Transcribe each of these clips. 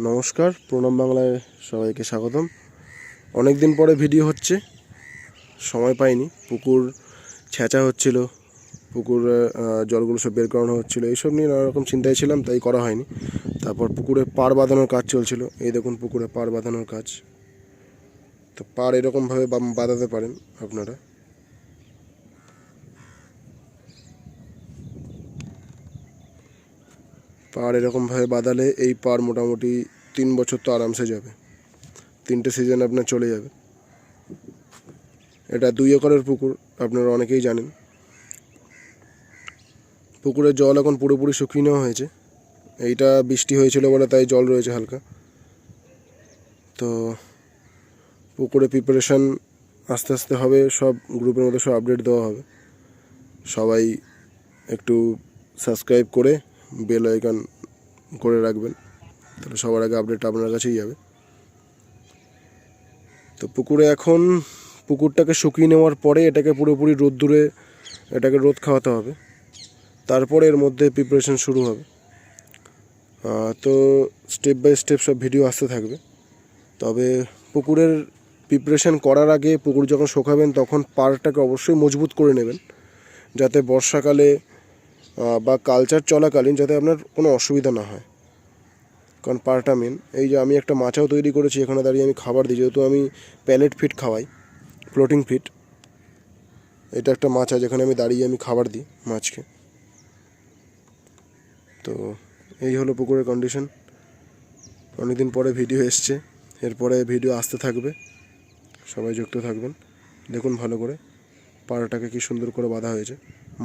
নমস্কার, প্রণাম বাংলায় সবাইকে স্বাগতম। অনেক দিন পরে ভিডিও হচ্ছে, সময় পাইনি। পুকুর ছেঁচা হচ্ছিল, পুকুরে জলগুলো সব বের করানো হচ্ছিলো, এইসব নিয়ে নানা রকম চিন্তায় ছিলাম, তাই করা হয়নি। তারপর পুকুরে পাড় বাঁধানোর কাজ চলছিল। এই দেখুন পুকুরে পাড় বাঁধানোর কাজ। তো পাড় এরকমভাবে বাঁধাতে পারেন আপনারা। পাড় এরকমভাবে বাঁধালে এই পাড় মোটামুটি 3 বছর তো আরামসে যাবে, 3টে সিজন আপনার চলে যাবে। এটা 2 একরের পুকুর, আপনারা অনেকেই জানেন। পুকুরের জল এখন পুরোপুরি শুকিয়ে নেওয়া হয়েছে। এইটা বৃষ্টি হয়েছিল বলে তাই জল রয়েছে হালকা। তো পুকুরে প্রিপারেশান আস্তে আস্তে হবে, সব গ্রুপের মধ্যে সব আপডেট দেওয়া হবে। সবাই একটু সাবস্ক্রাইব করে বেল আইকন করে রাখবেন, তাহলে সবার আগে আপডেট আপনার কাছেই যাবে। তো পুকুরে এখন পুকুরটাকে শুকিয়ে নেওয়ার পরে এটাকে পুরোপুরি রোদ্দুরে এটাকে রোদ খাওয়াতে হবে, তারপরে এর মধ্যে প্রিপারেশান শুরু হবে। তো স্টেপ বাই স্টেপ সব ভিডিও আসতে থাকবে। তবে পুকুরের প্রিপারেশান করার আগে পুকুর যখন শুকাবেন তখন পাড়টাকে অবশ্যই মজবুত করে নেবেন, যাতে বর্ষাকালে বা কালচার চলাকালীন যাতে আপনার কোনো অসুবিধা না হয়। কারণ পাড়টা মেন। এই যে আমি একটা মাচাও তৈরি করেছি, এখানে দাঁড়িয়ে আমি খাবার দিই, যেহেতু আমি প্যালেট ফিড খাওয়াই, ফ্লোটিং ফিড। এটা একটা মাচা যেখানে আমি দাঁড়িয়ে আমি খাবার দিই মাছকে। তো এই হলো পুকুরের কন্ডিশন। অনেকদিন পরে ভিডিও এসছে, এরপরে ভিডিও আসতে থাকবে, সবাই যুক্ত থাকবেন। দেখুন ভালো করে পাড়টাকে কি সুন্দর করে বাঁধা হয়েছে,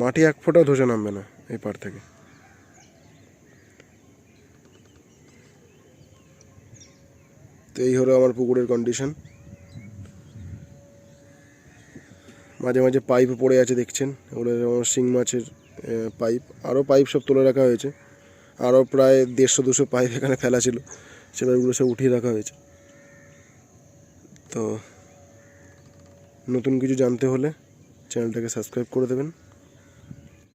মাটি 1 ফোঁটাও ধসে নামবে না এই পাড় থেকে। তো এই হলো আমার পুকুরের কন্ডিশন। মাঝে মাঝে পাইপ পড়ে আছে দেখছেন, ওগুলো আমার শিং মাছের পাইপ। আরও পাইপ সব তুলে রাখা হয়েছে, আরও প্রায় 150-200 পাইপ এখানে ফেলা ছিল, সেগুলো সব উঠিয়ে রাখা হয়েছে। তো নতুন কিছু জানতে হলে চ্যানেলটাকে সাবস্ক্রাইব করে দেবেন।